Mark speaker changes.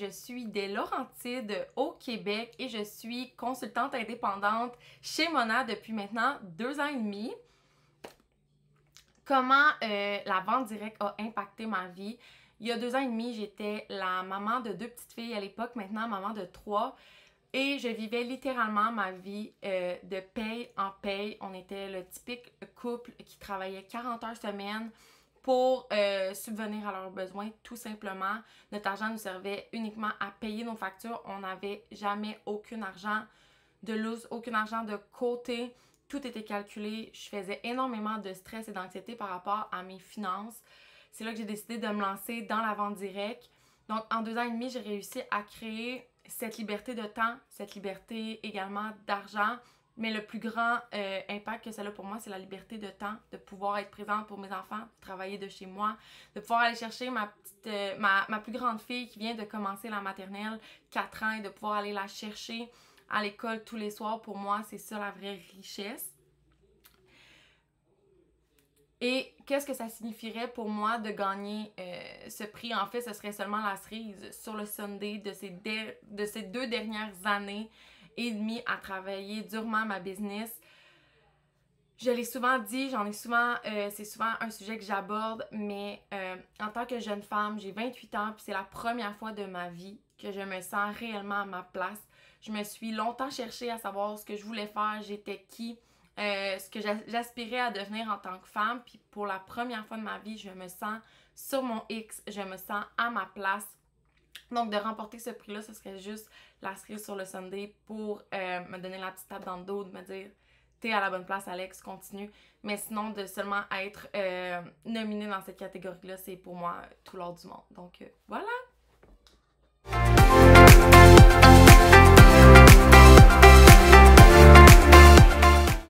Speaker 1: je suis des Laurentides au Québec et je suis consultante indépendante chez Mona depuis maintenant 2 ans et demi. Comment la vente directe a impacté ma vie? Il y a 2 ans et demi, j'étais la maman de 2 petites filles à l'époque, maintenant maman de 3. Et je vivais littéralement ma vie de paye en paye. On était le typique couple qui travaillait 40 heures semaine pour subvenir à leurs besoins, tout simplement. Notre argent nous servait uniquement à payer nos factures. On n'avait jamais aucun argent de lousse, aucun argent de côté. Tout était calculé. Je faisais énormément de stress et d'anxiété par rapport à mes finances. C'est là que j'ai décidé de me lancer dans la vente directe. Donc, en 2 ans et demi, j'ai réussi à créer cette liberté de temps, cette liberté également d'argent. Mais le plus grand impact que ça a pour moi, c'est la liberté de temps, de pouvoir être présente pour mes enfants, de travailler de chez moi, de pouvoir aller chercher ma plus grande fille qui vient de commencer la maternelle, 4 ans, et de pouvoir aller la chercher à l'école tous les soirs. Pour moi, c'est ça la vraie richesse. Et qu'est-ce que ça signifierait pour moi de gagner ce prix? En fait, ce serait seulement la cerise sur le Sunday de ces 2 dernières années et demie à travailler durement ma business. Je l'ai souvent dit, c'est souvent un sujet que j'aborde, mais en tant que jeune femme, j'ai 28 ans, puis c'est la première fois de ma vie que je me sens réellement à ma place. Je me suis longtemps cherchée à savoir ce que je voulais faire, j'étais qui, ce que j'aspirais à devenir en tant que femme, puis pour la première fois de ma vie, je me sens sur mon X, je me sens à ma place. Donc, de remporter ce prix-là, ce serait juste la cerise sur le Sunday pour me donner la petite tape dans le dos, de me dire « T'es à la bonne place, Alex, continue ». Mais sinon, de seulement être nominée dans cette catégorie-là, c'est pour moi tout l'or du monde. Donc, voilà!